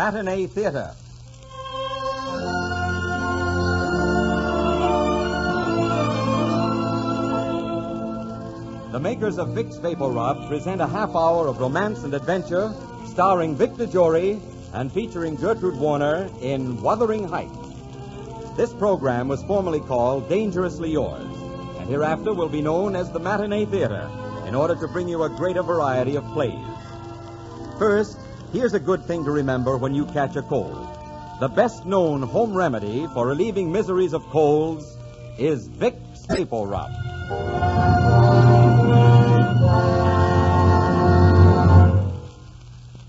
Matinee Theater. The makers of Vicks Vapor Rub present a half hour of romance and adventure starring Victor Jory and featuring Gertrude Warner in Wuthering Heights. This program was formerly called Dangerously Yours, and hereafter will be known as the Matinee Theater in order to bring you a greater variety of plays. First, here's a good thing to remember when you catch a cold. The best-known home remedy for relieving miseries of colds is Vicks Vapor Rub.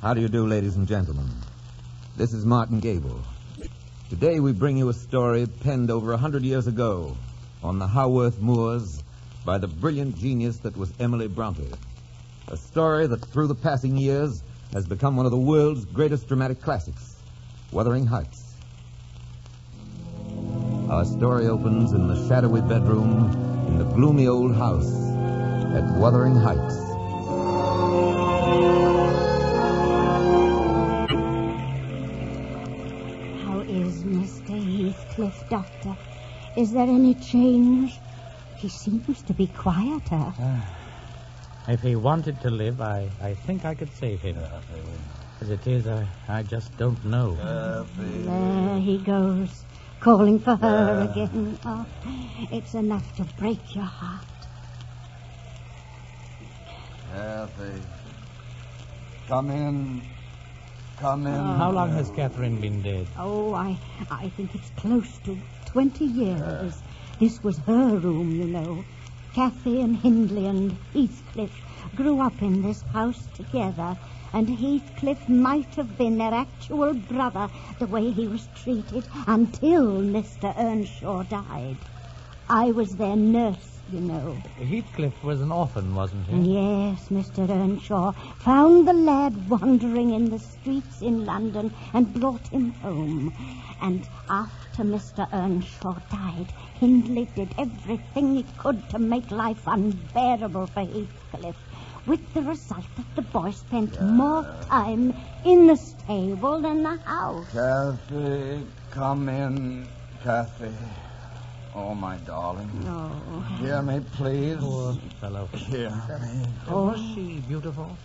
How do you do, ladies and gentlemen? This is Martin Gable. Today we bring you a story penned over 100 years ago on the Haworth moors by the brilliant genius that was Emily Bronte. A story that through the passing years has become one of the world's greatest dramatic classics, Wuthering Heights. Our story opens in the shadowy bedroom in the gloomy old house at Wuthering Heights. How is Mr. Heathcliff, Doctor? Is there any change? He seems to be quieter. If he wanted to live, I think I could save him. As it is, I just don't know. There he goes, calling for her again. Oh, it's enough to break your heart. Kathy, come in. Come in. How long has Catherine been dead? Oh, I think it's close to 20 years. This was her room, you know. Kathy and Hindley and Heathcliff grew up in this house together, and Heathcliff might have been their actual brother the way he was treated until Mr. Earnshaw died. I was their nurse, you know. Heathcliff was an orphan, wasn't he? Yes, Mr. Earnshaw found the lad wandering in the streets in London and brought him home. And after Mr. Earnshaw died, Hindley did everything he could to make life unbearable for Heathcliff, with the result that the boy spent more time in the stable than the house. Kathy, come in. Kathy. Oh, my darling. No. Hear me, please. Poor fellow. Hear me. Was she beautiful?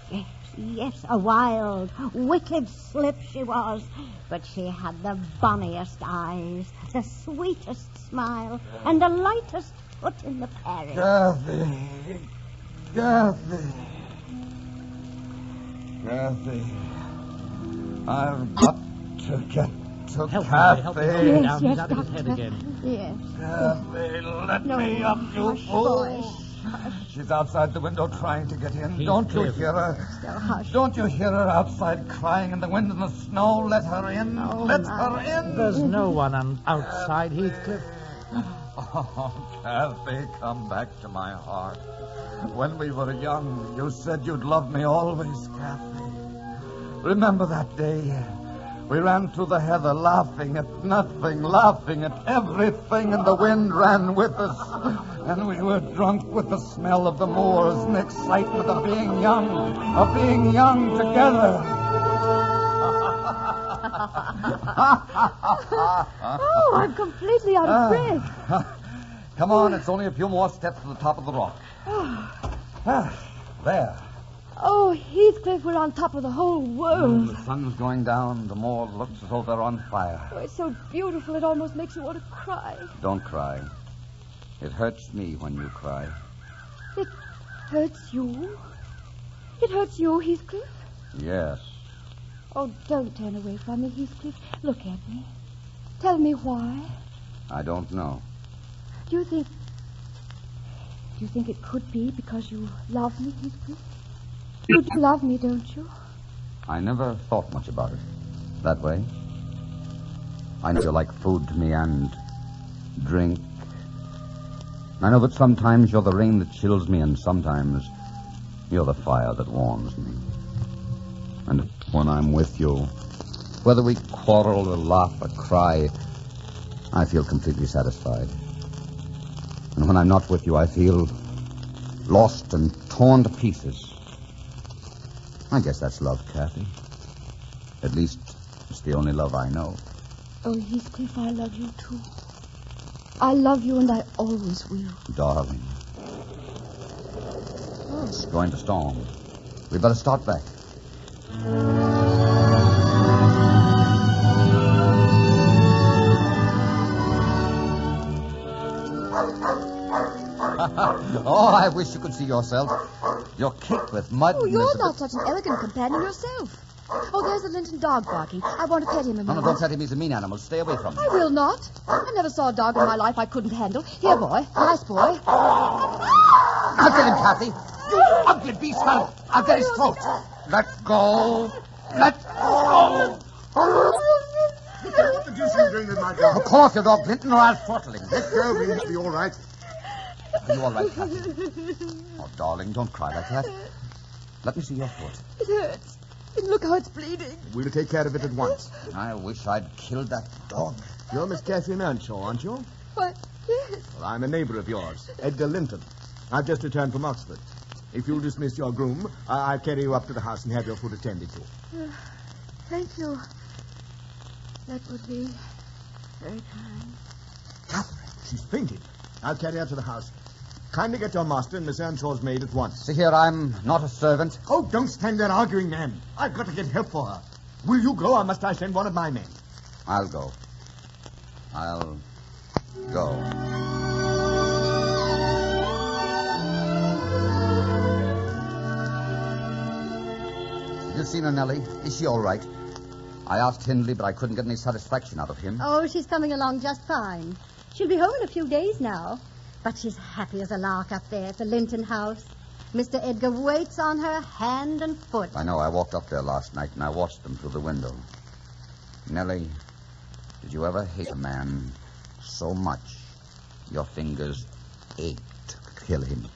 Yes, a wild, wicked slip she was. But she had the bonniest eyes, the sweetest smile, and the lightest foot in the parish. Kathy. Kathy. Kathy. I've got to get to Help me. Kathy. Down. He's out of his Doctor. head again. Yes. Kathy, let No, me up, you hush, fool. boy. Hush. She's outside the window trying to get in. He's Don't you clear. hear her? Still hush. Don't you hear her outside crying in the wind and the snow? Let her in. Oh, Let my. her in. There's no one outside, Heathcliff. Oh, Kathy, come back to my heart. When we were young, you said you'd love me always, Kathy. Remember that day? We ran through the heather laughing at nothing, laughing at everything, and the wind ran with us. And we were drunk with the smell of the moors and the excitement of being young together. Oh, I'm completely out of breath. Come on, it's only a few more steps to the top of the rock. There. Oh, Heathcliff, we're on top of the whole world. The sun's going down. The moor looks as though they're on fire. Oh, it's so beautiful, it almost makes you want to cry. Don't cry. It hurts me when you cry. It hurts you? It hurts you, Heathcliff? Yes. Oh, don't turn away from me, Heathcliff. Look at me. Tell me why. I don't know. Do you think it could be because you love me, Heathcliff? You do love me, don't you? I never thought much about it that way. I know you're like food to me and drink. I know that sometimes you're the rain that chills me and sometimes you're the fire that warms me. And when I'm with you, whether we quarrel or laugh or cry, I feel completely satisfied. And when I'm not with you, I feel lost and torn to pieces. I guess that's love, Kathy. At least, it's the only love I know. Oh, Heathcliff, I love you too. I love you and I always will. Darling. Oh. It's going to storm. We better start back. Oh, I wish you could see yourself. You're caked with mud. Oh, you're Elizabeth. not such an elegant companion yourself. Oh, there's the Linton dog barking. I want to pet him a No, moment. don't pet him. He's a mean animal. Stay away from him. I will not. I never saw a dog in my life I couldn't handle. Here, boy. Nice boy. I'll get him, Kathy. You ugly beast. I'll get his throat. Let go. Let go. What the deuce are you doing with my dog? Call off your dog, Clinton, or I'll throttle him. Let go, will you be all right? Are you all right, Kathy? Oh, darling, don't cry like that. Let me see your foot. It hurts. And look how it's bleeding. We'll take care of it at once. I wish I'd killed that dog. You're Miss Catherine Earnshaw, aren't you? What? Yes. Well, I'm a neighbor of yours, Edgar Linton. I've just returned from Oxford. If you'll dismiss your groom, I'll carry you up to the house and have your foot attended to. Thank you. That would be very kind. Catherine, she's fainted. I'll carry her to the house. Kindly get your master and Miss Earnshaw's maid at once. See here, I'm not a servant. Oh, don't stand there arguing, man. I've got to get help for her. Will you go, or must I send one of my men? I'll go. I'll go. Have you seen her, Nellie? Is she all right? I asked Hindley, but I couldn't get any satisfaction out of him. Oh, she's coming along just fine. She'll be home in a few days now. But she's happy as a lark up there at the Linton house. Mr. Edgar waits on her hand and foot. I know. I walked up there last night, and I watched them through the window. Nellie, did you ever hate a man so much your fingers ached to kill him?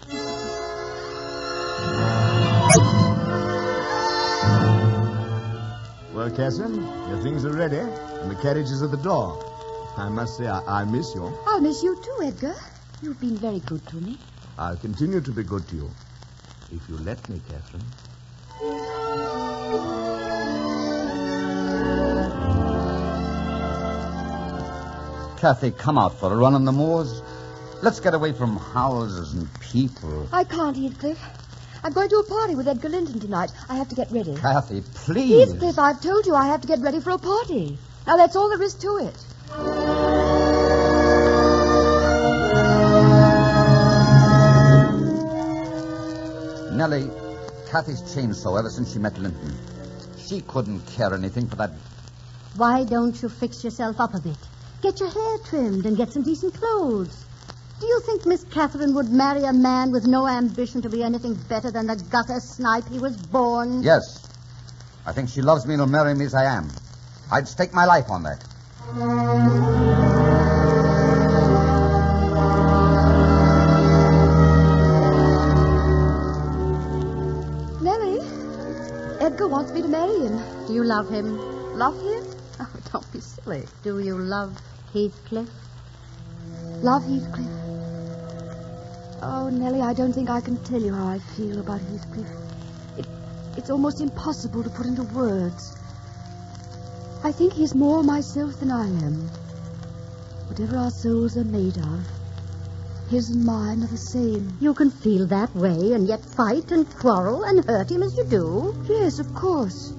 Well, Catherine, your things are ready, and the carriage is at the door. I must say, I miss you. I'll miss you too, Edgar. You've been very good to me. I'll continue to be good to you, if you let me, Catherine. Kathy, come out for a run on the moors. Let's get away from houses and people. I can't, Heathcliff. I'm going to a party with Edgar Linton tonight. I have to get ready. Kathy, please. Heathcliff, I've told you I have to get ready for a party. Now, that's all there is to it. Nellie, Kathy's changed so ever since she met Linton. She couldn't care anything for that. Why don't you fix yourself up a bit? Get your hair trimmed and get some decent clothes. Do you think Miss Catherine would marry a man with no ambition to be anything better than the gutter snipe he was born? Yes. I think she loves me and will marry me as I am. I'd stake my life on that. Nellie, Edgar wants me to marry him. Do you love him? Love him? Oh, don't be silly. Do you love Heathcliff? Love Heathcliff? Oh, Nellie, I don't think I can tell you how I feel about Heathcliff. It's almost impossible to put into words. I think he's more myself than I am. Whatever our souls are made of, his and mine are the same. You can feel that way and yet fight and quarrel and hurt him as you do. Yes, of course.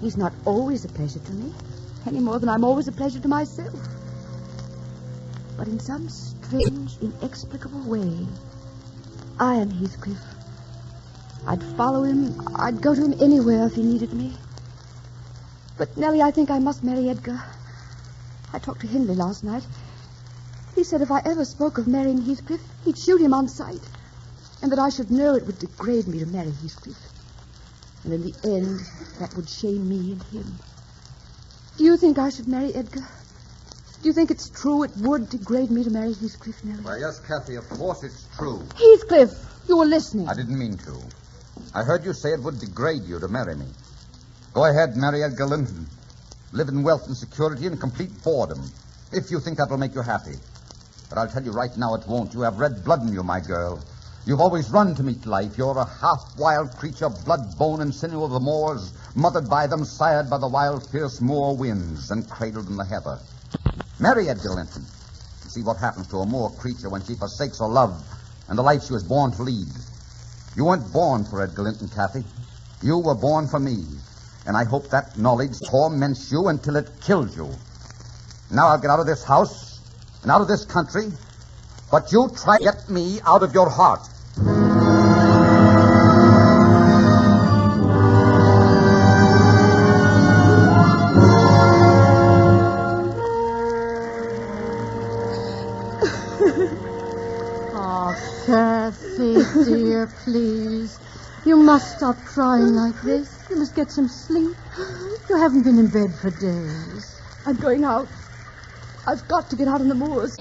He's not always a pleasure to me, any more than I'm always a pleasure to myself. But in some strange, inexplicable way, I am Heathcliff. I'd follow him. I'd go to him anywhere if he needed me. But, Nellie, I think I must marry Edgar. I talked to Hindley last night. He said if I ever spoke of marrying Heathcliff, he'd shoot him on sight. And that I should know it would degrade me to marry Heathcliff. And in the end, that would shame me and him. Do you think I should marry Edgar? Do you think it's true it would degrade me to marry Heathcliff, Nellie? Well, yes, Kathy, of course it's true. Heathcliff, you were listening. I didn't mean to. I heard you say it would degrade you to marry me. Go ahead, marry Edgar Linton. Live in wealth and security and complete boredom, if you think that will make you happy. But I'll tell you right now it won't. You have red blood in you, my girl. You've always run to meet life. You're a half-wild creature, blood, bone, and sinew of the moors, mothered by them, sired by the wild, fierce moor winds, and cradled in the heather. Marry Edgar Linton. See what happens to a moor creature when she forsakes her love and the life she was born to lead. You weren't born for Edgar Linton, Kathy. You were born for me. And I hope that knowledge torments you until it kills you. Now I'll get out of this house and out of this country, but you try to get me out of your heart. Oh, Kathy, dear, please. You must stop crying like this. You must get some sleep. You haven't been in bed for days. I'm going out. I've got to get out on the moors.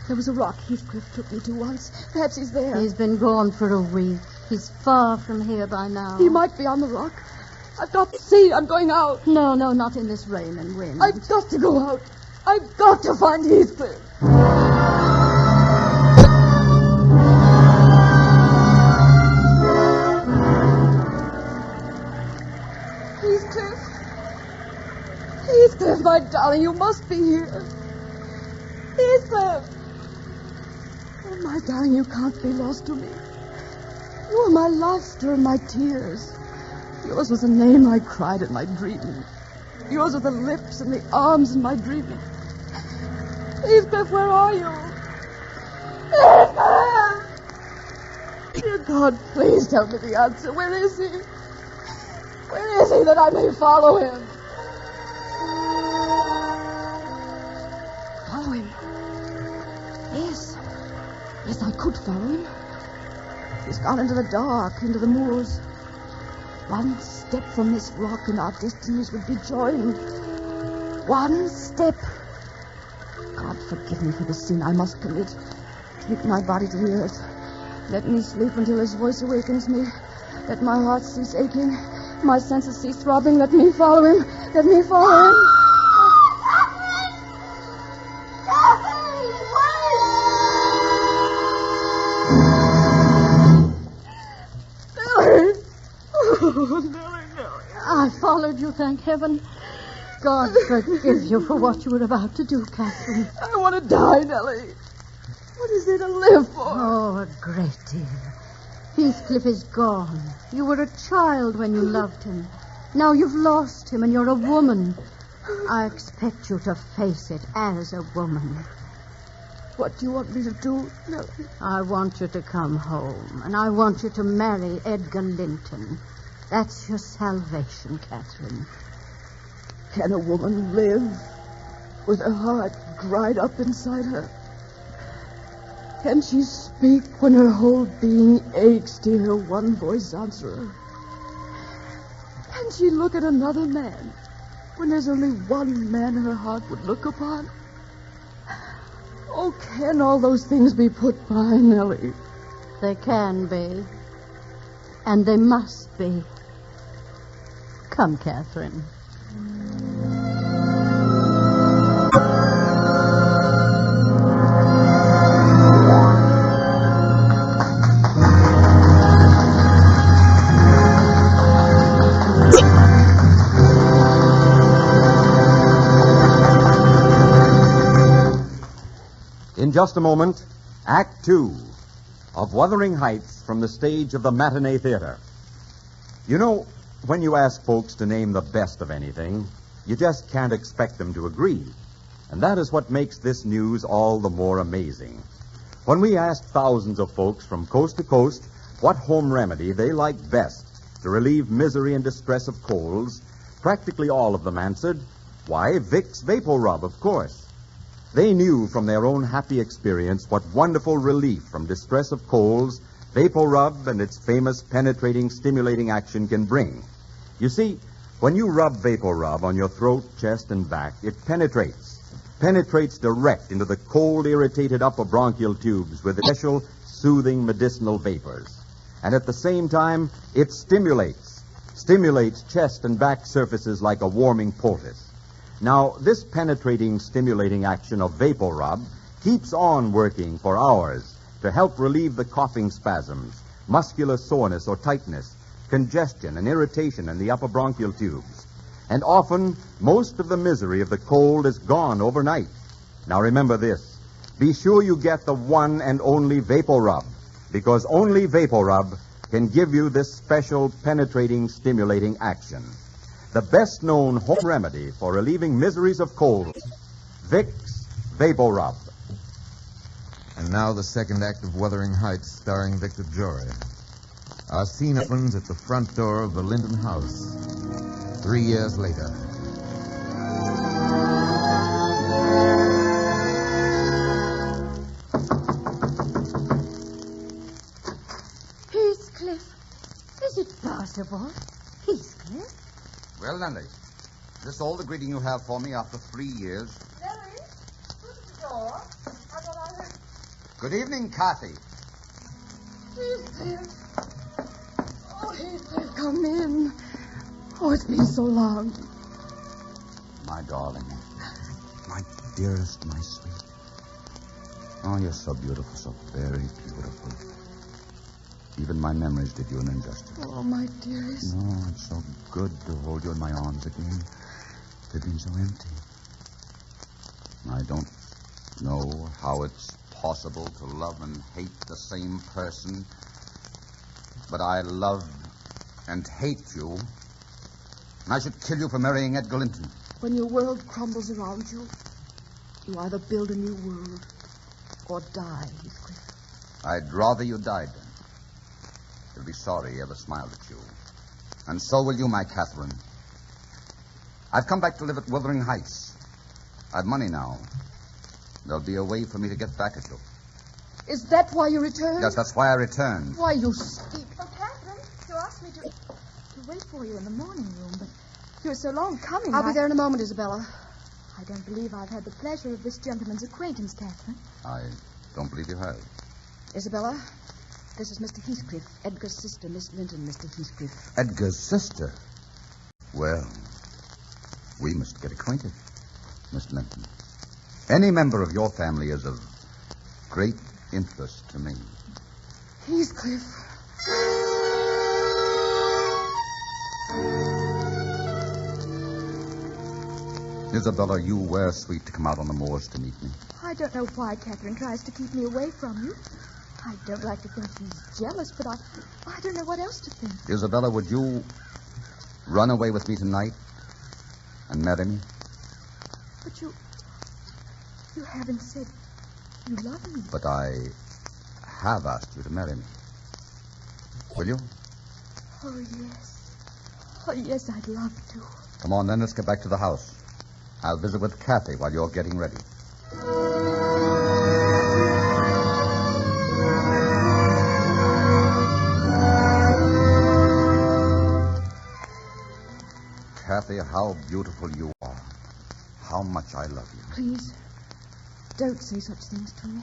There was a rock Heathcliff took me to once. Perhaps he's there. He's been gone for a week. He's far from here by now. He might be on the rock. I've got to see. I'm going out. No, not in this rain and wind. I've got to go out. I've got to find Heathcliff. Heathcliff, my darling, you must be here. Heathcliff! Oh, my darling, you can't be lost to me. You are my laughter and my tears. Yours was the name I cried at my dreaming. Yours are the lips and the arms in my dreaming. Heathcliff, where are you? Heathcliff! Dear God, please tell me the answer. Where is he? Where is he that I may follow him? Follow him? Yes, I could follow him. He's gone into the dark, into the moors. One step from this rock and our destinies would be joined. One step. God, forgive me for the sin I must commit. Take my body to the earth. Let me sleep until his voice awakens me. Let my heart cease aching. My senses cease throbbing. Let me follow him. Let me follow him. I followed you, thank heaven. God forgive you for what you were about to do, Catherine. I want to die, Nellie. What is there to live for? Oh, a great deal. Heathcliff is gone. You were a child when you loved him. Now you've lost him and you're a woman. I expect you to face it as a woman. What do you want me to do, Nellie? I want you to come home, and I want you to marry Edgar Linton. That's your salvation, Catherine. Can a woman live with her heart dried up inside her? Can she speak when her whole being aches to hear one voice answer her? Can she look at another man when there's only one man her heart would look upon? Oh, can all those things be put by, Nellie? They can be. And they must be. Come, Catherine. In just a moment, Act 2 of Wuthering Heights from the stage of the Matinee Theater. You know, when you ask folks to name the best of anything, you just can't expect them to agree. And that is what makes this news all the more amazing. When we asked thousands of folks from coast to coast what home remedy they liked best to relieve misery and distress of colds, practically all of them answered, why, Vicks Vapor Rub, of course. They knew from their own happy experience what wonderful relief from distress of colds Vapor Rub and its famous penetrating, stimulating action can bring. You see, when you rub Vapor Rub on your throat, chest, and back, it penetrates direct into the cold, irritated upper bronchial tubes with special, soothing medicinal vapors. And at the same time, it stimulates chest and back surfaces like a warming poultice. Now, this penetrating, stimulating action of Vapor Rub keeps on working for hours to help relieve the coughing spasms, muscular soreness or tightness, congestion and irritation in the upper bronchial tubes. And often, most of the misery of the cold is gone overnight. Now remember this. Be sure you get the one and only Vapor Rub, because only Vapor Rub can give you this special penetrating, stimulating action. The best-known home remedy for relieving miseries of cold, Vicks Vapor Rub. And now the second act of Wuthering Heights, starring Victor Jory. Our scene opens at the front door of the Linden house. 3 years later. Heathcliff, is it possible? Heathcliff? Well, Nellie, is this all the greeting you have for me after 3 years? Nellie, who's at the door? I thought I heard... Good evening, Kathy. Heathcliff. Oh, Heathcliff, come in. Oh, it's been so long. My darling. My dearest, my sweet. Oh, you're so beautiful, so very beautiful. Even my memories did you an injustice. Oh, my dearest. No, it's so good to hold you in my arms again. They've been so empty. I don't know how it's possible to love and hate the same person, but I love and hate you, and I should kill you for marrying Edgar Linton. When your world crumbles around you, you either build a new world or die, Heathcliff. I'd rather you died then. You'll be sorry he ever smiled at you. And so will you, my Catherine. I've come back to live at Wuthering Heights. I've money now. There'll be a way for me to get back at you. Is that why you returned? Yes, that's why I returned. Why you speak? Oh, Catherine, you asked me to wait for you in the morning room, but you were so long coming. I'll be there in a moment, Isabella. I don't believe I've had the pleasure of this gentleman's acquaintance, Catherine. I don't believe you have. Isabella, this is Mr. Heathcliff, Edgar's sister, Miss Linton, Mr. Heathcliff. Edgar's sister? Well, we must get acquainted, Miss Linton. Any member of your family is of great interest to me. Heathcliff. Isabella, you were sweet to come out on the moors to meet me. I don't know why Catherine tries to keep me away from you. I don't like to think she's jealous, but I don't know what else to think. Isabella, would you run away with me tonight and marry me? But you haven't said you love me. But I have asked you to marry me. Will you? Oh, yes. Oh, yes, I'd love to. Come on, then, let's get back to the house. I'll visit with Kathy while you're getting ready. Kathy, how beautiful you are. How much I love you. Please, don't say such things to me.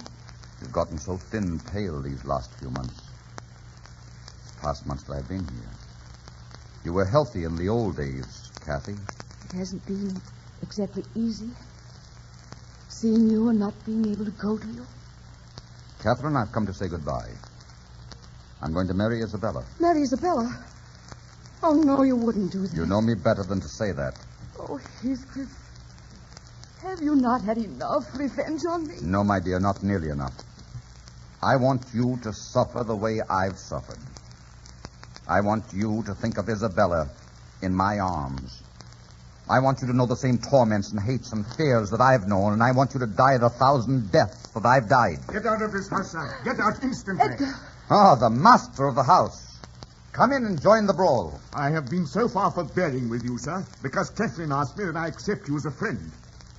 You've gotten so thin and pale these last few months. Past months that I've been here. You were healthy in the old days, Kathy. It hasn't been exactly easy. Seeing you and not being able to go to you. Catherine, I've come to say goodbye. I'm going to marry Isabella. Marry Isabella? Oh, no, you wouldn't do that. You know me better than to say that. Oh, Heathcliff. Have you not had enough revenge on me? No, my dear, not nearly enough. I want you to suffer the way I've suffered. I want you to think of Isabella in my arms. I want you to know the same torments and hates and fears that I've known, and I want you to die the 1,000 deaths that I've died. Get out of this house, sir. Get out instantly. Edgar. Ah, the master of the house. Come in and join the brawl. I have been so far forbearing with you, sir, because Catherine asked me that I accept you as a friend.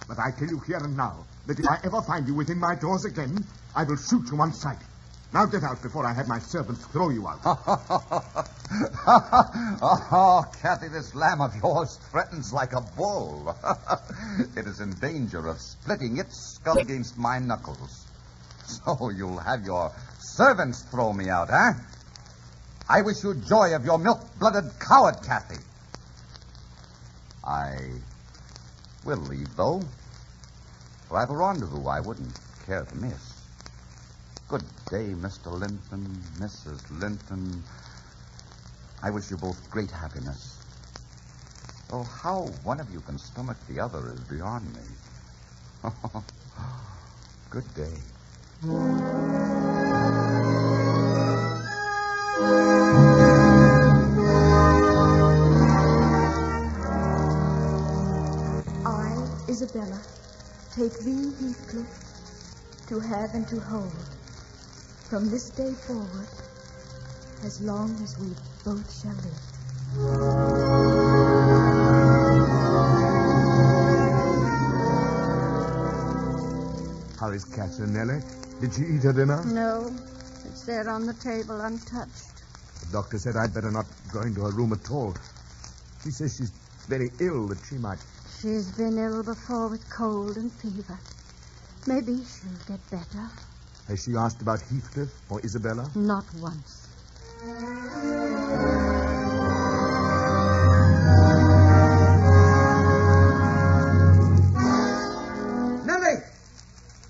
But I tell you here and now that if I ever find you within my doors again, I will shoot you on sight. Now get out before I have my servants throw you out. Oh, Kathy, this lamb of yours threatens like a bull. It is in danger of splitting its skull against my knuckles. So you'll have your servants throw me out, eh? I wish you joy of your milk-blooded coward, Kathy. I will leave, though. For I have a rendezvous I wouldn't care to miss. Good day, Mr. Linton, Mrs. Linton. I wish you both great happiness. Oh, how one of you can stomach the other is beyond me. Good day. I, Isabella, take thee, Heathcliff, to have and to hold, from this day forward, as long as we both shall live. How is Catherine, Nellie? Did she eat her dinner? No, it's there on the table untouched. The doctor said I'd better not go into her room at all. She says she's very ill, that she might... She's been ill before with cold and fever. Maybe she'll get better. Has she asked about Heathcliff or Isabella? Not once. Nellie!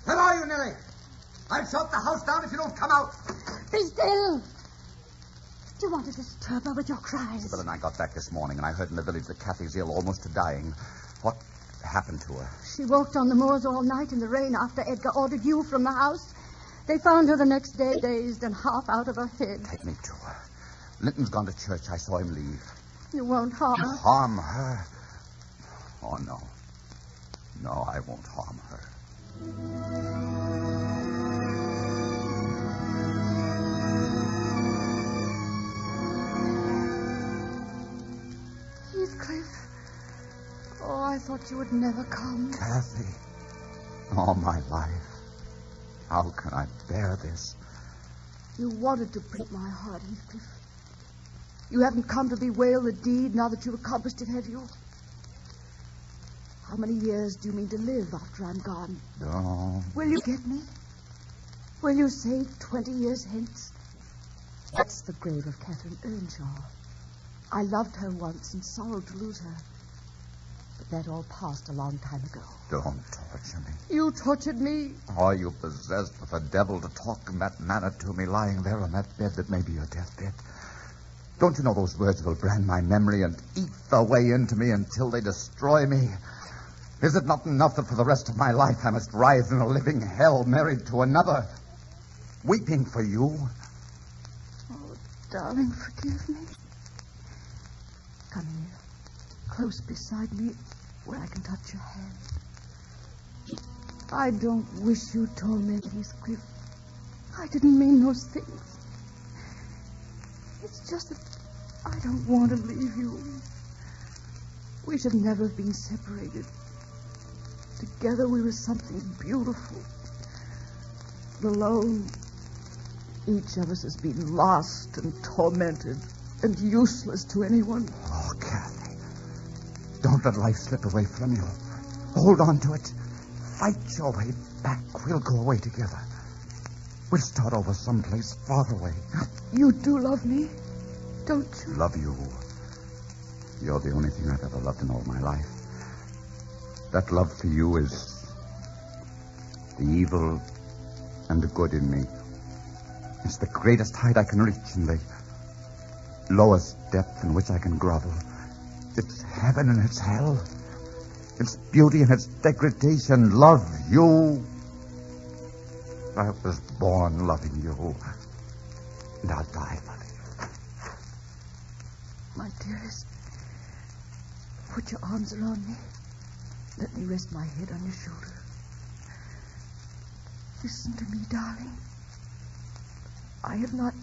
Where are you, Nellie? I'll shut the house down if you don't come out. Be still! Do you want to disturb her with your cries? Isabella and I got back this morning, and I heard in the village that Kathy's ill, almost to dying. What happened to her? She walked on the moors all night in the rain after Edgar ordered you from the house. They found her the next day, dazed and half out of her head. Take me to her. Linton's gone to church. I saw him leave. You won't harm her. Harm her? Oh, no. No, I won't harm her. Heathcliff. Oh, I thought you would never come. Kathy. All my life. How can I bear this? You wanted to break my heart, Heathcliff. You haven't come to bewail the deed now that you've accomplished it, have you? How many years do you mean to live after I'm gone? No. Will you get me? Will you say 20 years hence? That's the grave of Catherine Earnshaw. I loved her once and sorrowed to lose her. But that all passed a long time ago. Don't torture me. You tortured me. Are you possessed with a devil to talk in that manner to me, lying there on that bed that may be your deathbed? Don't you know those words will brand my memory and eat their way into me until they destroy me? Is it not enough that for the rest of my life I must writhe in a living hell married to another, weeping for you? Oh, darling, forgive me. Come here, close beside me, where I can touch your hand. I don't wish you torment, Heathcliff. I didn't mean those things. It's just that I don't want to leave you. We should never have been separated. Together we were something beautiful. But alone, each of us has been lost and tormented and useless to anyone. Oh, Kathy, don't let life slip away from you. Hold on to it. Fight your way back. We'll go away together. We'll start over someplace far away. You do love me, don't you? Love you. You're the only thing I've ever loved in all my life. That love for you is the evil and the good in me. It's the greatest height I can reach and the lowest depth in which I can grovel. It's heaven and it's hell. It's beauty and it's degradation. Love you. I was born loving you. And I'll die loving you. My dearest, put your arms around me. Let me rest my head on your shoulder. Listen to me, darling. I have not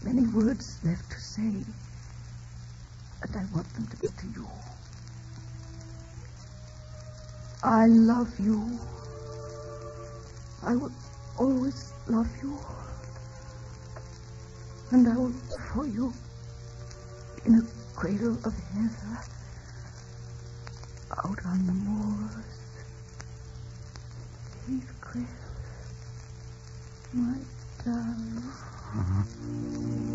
many words left to say, and I want them to be to you. I love you. I will always love you. And I will look for you in a cradle of heather out on the moors. Heathcliff, my darling.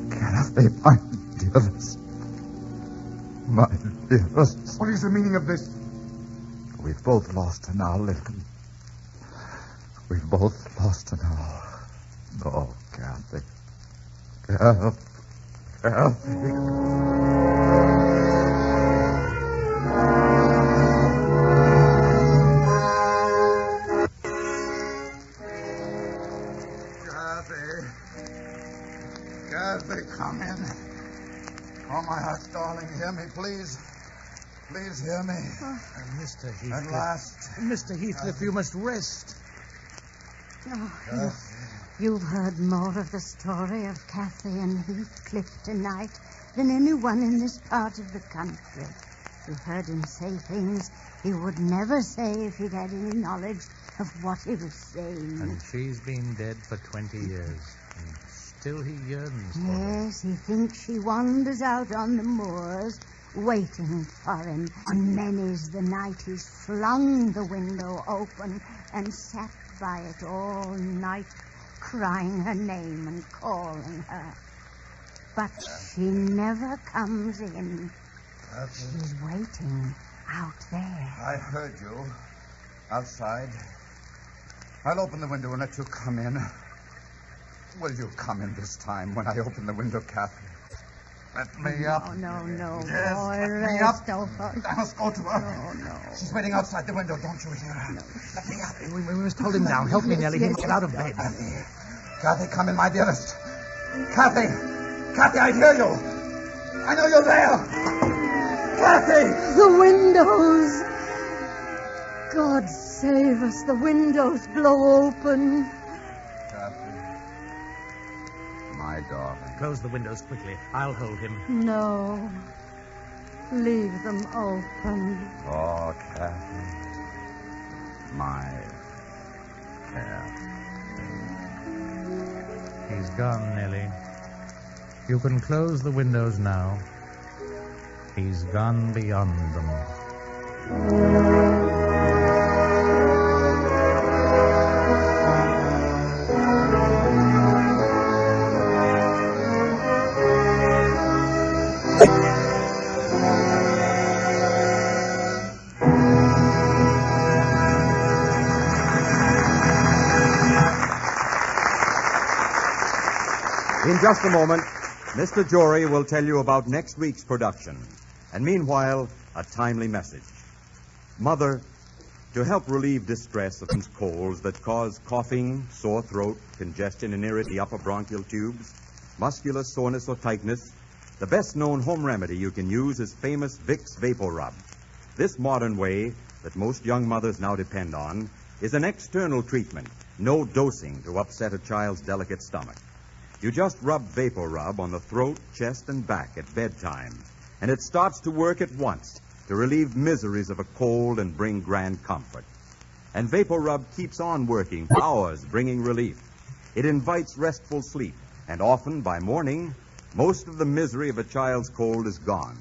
Kathy, my dearest. My dearest. What is the meaning of this? We've both lost her now, Linton. We've both lost her now. Oh, Kathy. Kathy. Kathy, come in. Oh, my heart, darling, hear me, please. Please hear me. Mr. Heathcliff. At last. Mr. Heathcliff, you must rest. Oh, you've heard more of the story of Cathy and Heathcliff tonight than anyone in this part of the country. You've heard him say things he would never say if he'd had any knowledge of what he was saying. And she's been dead for 20 years. And still he yearns for her. Yes, he thinks she wanders out on the moors waiting for him. And many's the night he's flung the window open and sat by it all night, crying her name and calling her. But she never comes in. She's waiting out there. I heard you. Outside. I'll open the window and let you come in. Will you come in this time when I open the window, Kathy? Let me up. No, Yes, boy, let me rest. up. I must go to her. No. She's waiting outside the window. Don't you hear her? Let me up. We must hold him down. Help me, Nellie. He'll get out of bed. Kathy, come in, my dearest. Kathy, I hear you. I know you're there. Kathy! The windows! God save us, the windows blow open. Kathy. My darling. Close the windows quickly. I'll hold him. No. Leave them open. Oh, Kathy. My cat. He's gone, Nellie. You can close the windows now. He's gone beyond them. In just a moment, Mr. Jory will tell you about next week's production. And meanwhile, a timely message. Mother, to help relieve distress of these colds that cause coughing, sore throat, congestion and irritate the upper bronchial tubes, muscular soreness or tightness, the best-known home remedy you can use is famous Vicks Vapor Rub. This modern way that most young mothers now depend on is an external treatment, no dosing to upset a child's delicate stomach. You just rub Vapor Rub on the throat, chest, and back at bedtime, and it starts to work at once to relieve miseries of a cold and bring grand comfort. And Vapor Rub keeps on working for hours, bringing relief. It invites restful sleep, and often by morning, most of the misery of a child's cold is gone.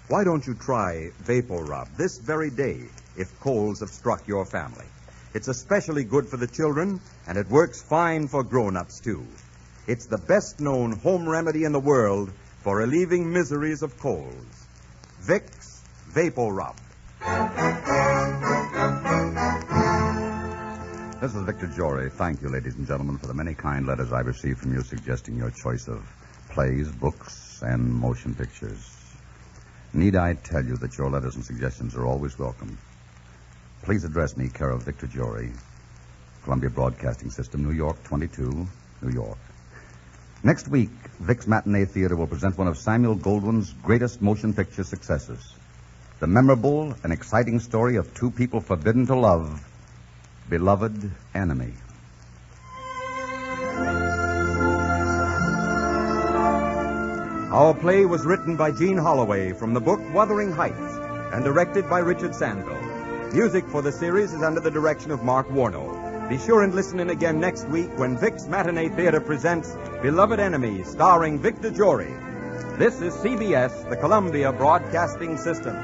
Why don't you try Vapor Rub this very day if colds have struck your family? It's especially good for the children, and it works fine for grown-ups, too. It's the best-known home remedy in the world for relieving miseries of colds. Vicks Vapor Rub. This is Victor Jory. Thank you, ladies and gentlemen, for the many kind letters I received from you suggesting your choice of plays, books, and motion pictures. Need I tell you that your letters and suggestions are always welcome? Please address me, care of Victor Jory, Columbia Broadcasting System, New York 22, New York. Next week, Vic's Matinee Theater will present one of Samuel Goldwyn's greatest motion picture successes. The memorable and exciting story of two people forbidden to love, beloved enemy. Our play was written by Gene Holloway from the book Wuthering Heights and directed by Richard Sandville. Music for the series is under the direction of Mark Warno. Be sure and listen in again next week when Vic's Matinee Theater presents Beloved Enemy, starring Victor Jory. This is CBS, the Columbia Broadcasting System.